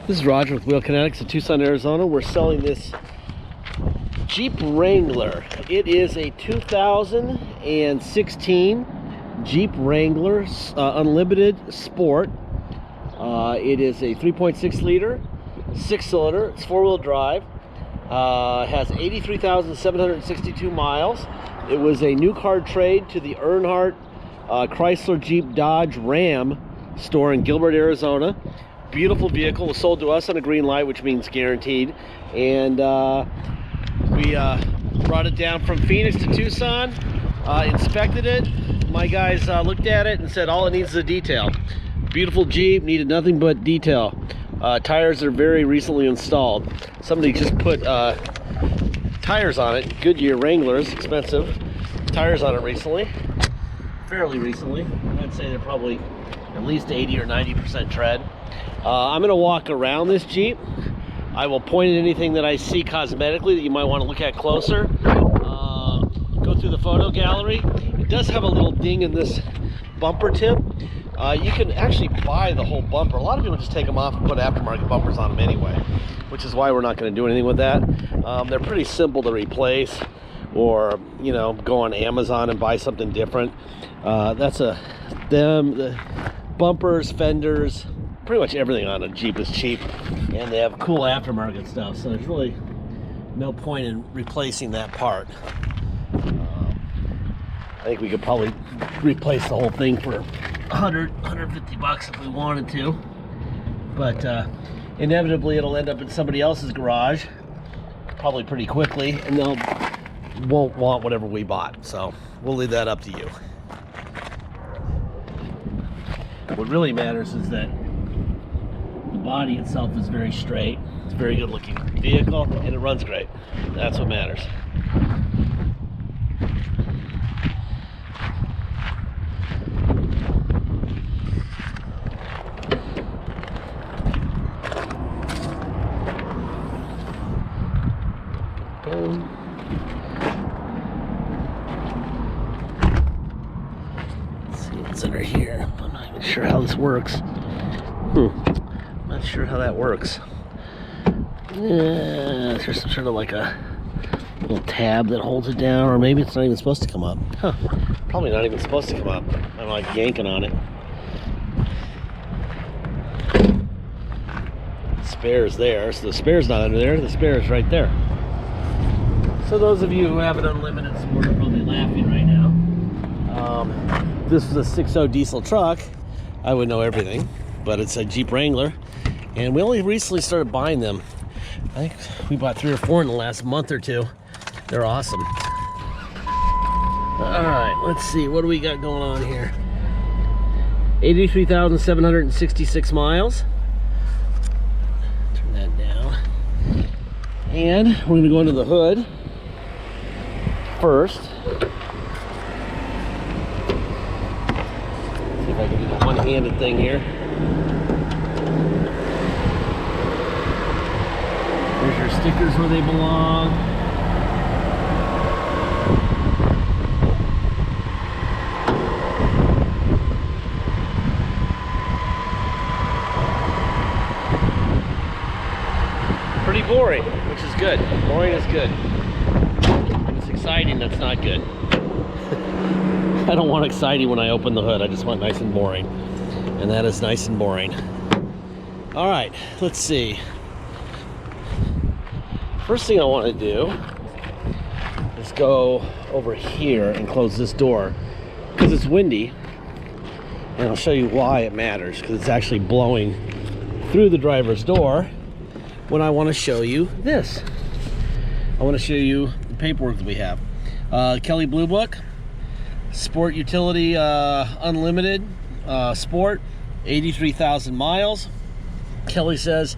This is Roger with Wheel Kinetics in Tucson, Arizona. We're selling this Jeep Wrangler. It is a 2016 Jeep Wrangler Unlimited Sport. It is a 3.6 liter, 6-cylinder. It's 4-wheel drive. Has 83,762 miles. It was a new car trade to the Earnhardt Chrysler Jeep Dodge Ram store in Gilbert, Arizona. Beautiful vehicle. Was sold to us on a green light, which means guaranteed. And we brought it down from Phoenix to Tucson, inspected it. My guys looked at it and said all it needs is a detail. Beautiful Jeep, needed nothing but detail. Tires are very recently installed. Somebody just put tires on it. Goodyear Wranglers, expensive. Tires on it recently, fairly recently. I'd say they're probably at least 80 or 90% tread. I'm going to walk around this Jeep. I will point at anything that I see cosmetically that you might want to look at closer. Go through the photo gallery. It does have a little ding in this bumper tip. You can actually buy the whole bumper. A lot of people just take them off and put aftermarket bumpers on them anyway, which is why we're not going to do anything with that. They're pretty simple to replace, or you know, go on Amazon and buy something different. The bumpers, fenders, pretty much everything on a Jeep is cheap, and they have cool aftermarket stuff, so there's really no point in replacing that part. I think we could probably replace the whole thing for 150 bucks if we wanted to, but inevitably it'll end up in somebody else's garage probably pretty quickly, and they'll won't want whatever we bought, so we'll leave that up to you. What really matters is that the body itself is very straight. It's a very good looking vehicle, and it runs great. That's what matters. Let's see what's under here. I'm not even sure how this works. I'm not sure how that works. There's some sort of like a little tab that holds it down, or maybe it's not even supposed to come up. Probably not even supposed to come up. I'm like yanking on it. Spare's there, so the spare's not under there. The spare's right there. So those of you who have an unlimited sport are probably laughing right now. This is a 6.0 diesel truck. I would know everything, but it's a Jeep Wrangler, and we only recently started buying them. I think we bought 3 or 4 in the last month or two. They're awesome. All right, let's see, what do we got going on here? 83,766 miles. Turn that down. And we're going to go into the hood first. See if I can do the one-handed thing here. There's your stickers where they belong. Pretty boring, which is good. Boring is good. When it's exciting, that's not good. I don't want exciting when I open the hood. I just want nice and boring. And that is nice and boring. All right, let's see. First thing I want to do is go over here and close this door because it's windy, and I'll show you why it matters, because it's actually blowing through the driver's door when I want to show you this. I want to show you the paperwork that we have. Kelley Blue Book, Sport Utility Unlimited Sport, 83,000 miles. Kelley says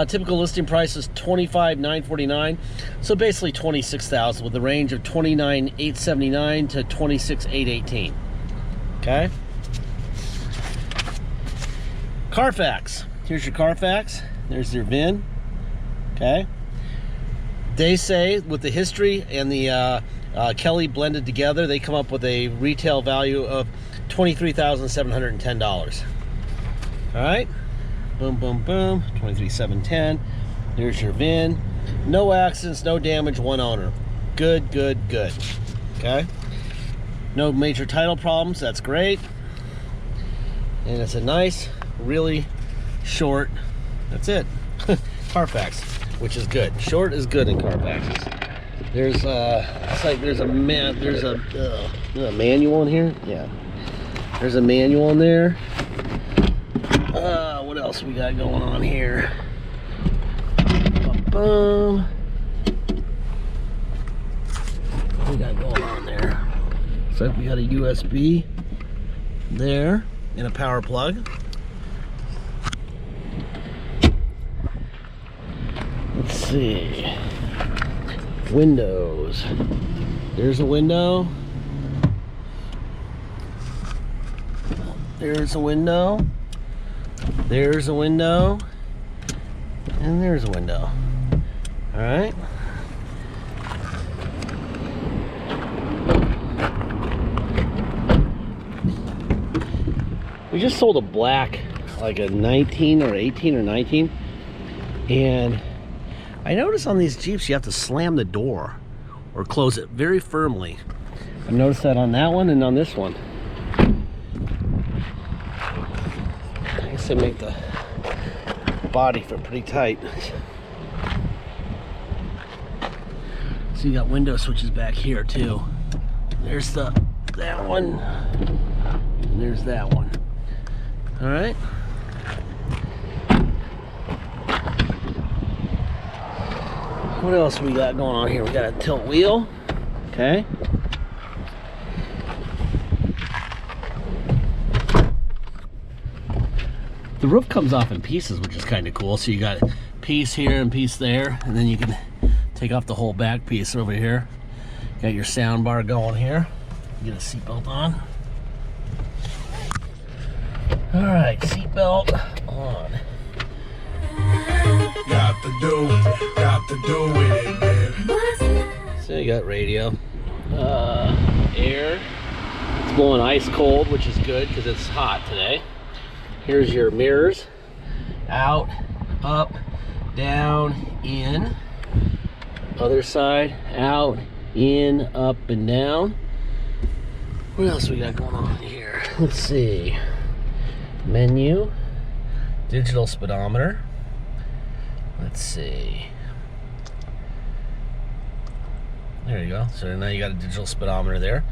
typical listing price is $25,949, so basically $26,000 with a range of $29,879 to $26,818. Okay. Carfax. Here's your Carfax. There's your VIN. Okay. They say with the history and the Kelley blended together, they come up with a retail value of $23,710. All right. Boom, boom, boom. 23710. There's your VIN. No accidents, no damage, one owner. Good, good, good. Okay. No major title problems. That's great. And it's a nice, really short. That's it. Carfax, which is good. Short is good in Carfaxes. There's it's like there's a manual in here. Yeah. There's a manual in there. What else we got going on here? Boom. What we got going on there? So we got a USB there and a power plug. Let's see. Windows. There's a window. There's a window. There's a window. And there's a window. All right. We just sold a black, like a 19 or 18 or 19. And I noticed on these Jeeps you have to slam the door or close it very firmly. I noticed that on that one and on this one. I guess they make the body fit pretty tight. So you got window switches back here too. There's that one, and there's that one. All right. What else we got going on here? We got a tilt wheel. Okay. The roof comes off in pieces, which is kind of cool. So you got a piece here and piece there, and then you can take off the whole back piece over here. Got your sound bar going here. Get a seatbelt on. All right, seatbelt on. Got to do with it, baby. So you got radio, air. It's blowing ice cold, which is good because it's hot today. Here's your mirrors. Out, up, down, in. Other side, out, in, up, and down. What else we got going on here? Let's see. Menu, digital speedometer. Let's see. There you go. So now you got a digital speedometer there.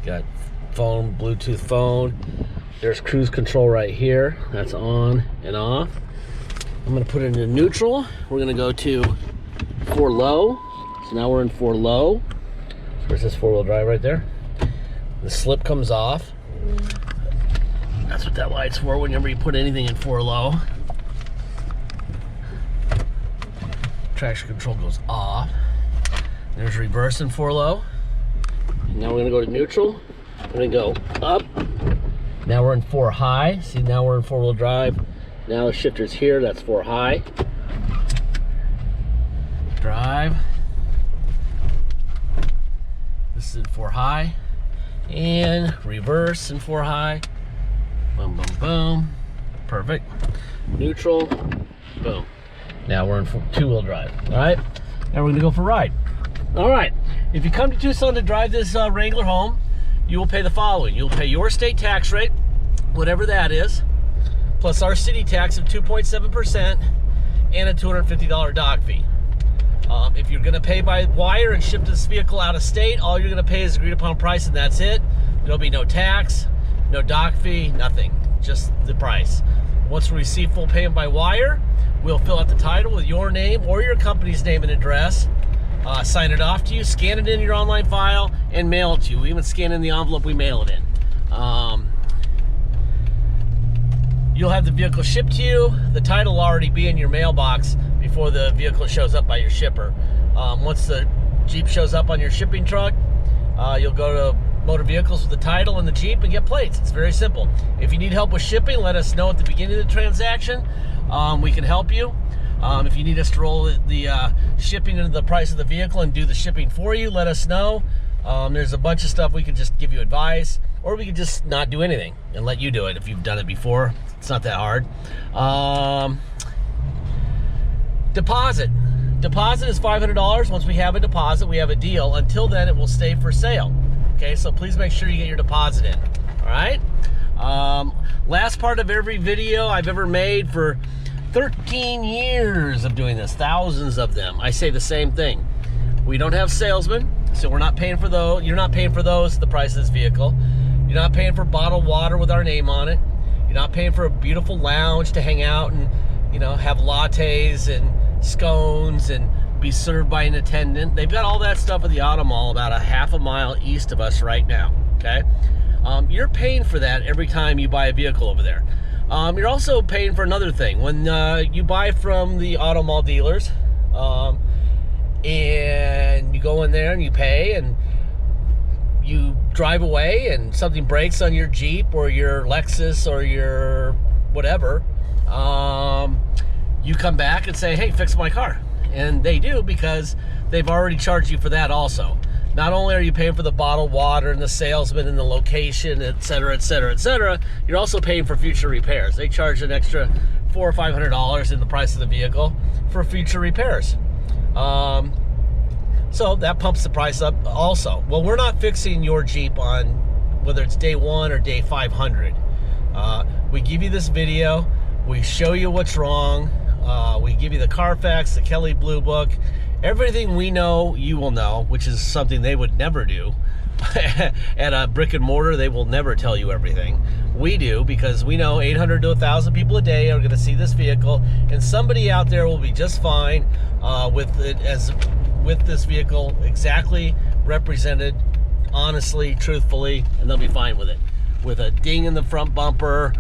You got phone, Bluetooth phone. There's cruise control right here. That's on and off. I'm gonna put it into neutral. We're gonna go to 4 low. So now we're in 4 low. There's this 4-wheel drive right there. The slip comes off. That's what that light's for whenever you put anything in 4 low. Traction control goes off. There's reverse in 4 low. And now we're gonna go to neutral. We're gonna go up. Now we're in 4 high. See, now we're in 4-wheel drive. Now the shifter's here, that's 4 high. Drive. This is in 4 high. And reverse in 4 high. Boom, boom, boom. Perfect. Neutral. Boom. Now we're in 2-wheel drive. All right. Now we're gonna go for a ride. All right. If you come to Tucson to drive this Wrangler home, you will pay the following. You'll pay your state tax rate, whatever that is, plus our city tax of 2.7% and a $250 dock fee. If you're gonna pay by wire and ship this vehicle out of state, all you're gonna pay is agreed upon price and that's it. There'll be no tax, no dock fee, nothing, just the price. Once we receive full payment by wire, we'll fill out the title with your name or your company's name and address, sign it off to you, scan it in your online file, and mail it to you. We even scan in the envelope, we mail it in. You'll have the vehicle shipped to you. The title will already be in your mailbox before the vehicle shows up by your shipper. Once the Jeep shows up on your shipping truck, you'll go to Motor Vehicles with the title and the Jeep and get plates. It's very simple. If you need help with shipping, let us know at the beginning of the transaction. We can help you. If you need us to roll the shipping into the price of the vehicle and do the shipping for you, let us know. There's a bunch of stuff we can just give you advice, or we can just not do anything and let you do it if you've done it before. It's not that hard. Deposit. Deposit is $500. Once we have a deposit, we have a deal. Until then, it will stay for sale. Okay, so please make sure you get your deposit in. All right? Last part of every video I've ever made for 13 years of doing this, thousands of them, I say the same thing. We don't have salesmen, so we're not paying for those. You're not paying for those, the price of this vehicle. You're not paying for bottled water with our name on it. You're not paying for a beautiful lounge to hang out and, you know, have lattes and scones and be served by an attendant. They've got all that stuff at the Auto Mall about a half a mile east of us right now, okay? You're paying for that every time you buy a vehicle over there. You're also paying for another thing. When you buy from the Auto Mall dealers, and you go in there and you pay and you drive away and something breaks on your Jeep or your Lexus or your whatever, you come back and say, hey, fix my car. And they do, because they've already charged you for that also. Not only are you paying for the bottled water and the salesman and the location, et cetera, et cetera, et cetera, you're also paying for future repairs. They charge an extra $400 or $500 in the price of the vehicle for future repairs. So that pumps the price up also. Well, we're not fixing your Jeep on whether it's day 1 or day 500. We give you this video, we show you what's wrong, we give you the Carfax, the Kelley Blue Book, everything we know, you will know, which is something they would never do. At a brick and mortar, they will never tell you everything. We do, because we know 800 to 1,000 people a day are going to see this vehicle, and somebody out there will be just fine with this vehicle exactly represented, honestly, truthfully, and they'll be fine with it. With a ding in the front bumper,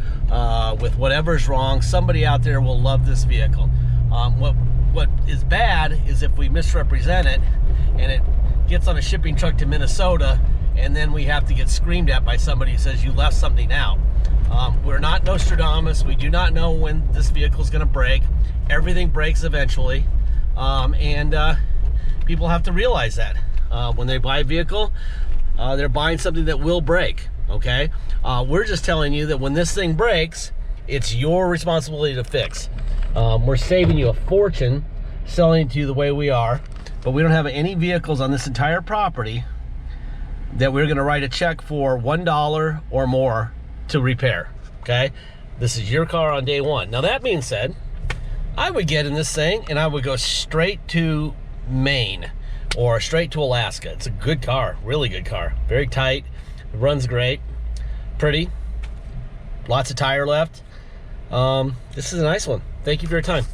with whatever's wrong, somebody out there will love this vehicle. What is bad is if we misrepresent it and it gets on a shipping truck to Minnesota, and then we have to get screamed at by somebody who says you left something out. We're not Nostradamus. We do not know when this vehicle is going to break. Everything breaks eventually, and people have to realize that when they buy a vehicle, they're buying something that will break. Okay, we're just telling you that when this thing breaks, it's your responsibility to fix. We're saving you a fortune selling it to you the way we are, but we don't have any vehicles on this entire property that we're going to write a check for $1 or more to repair. Okay, this is your car on day 1. Now that being said, I would get in this thing and I would go straight to Maine or straight to Alaska. It's a good car, really good car, very tight, it runs great, pretty, lots of tire left. This is a nice one. Thank you for your time.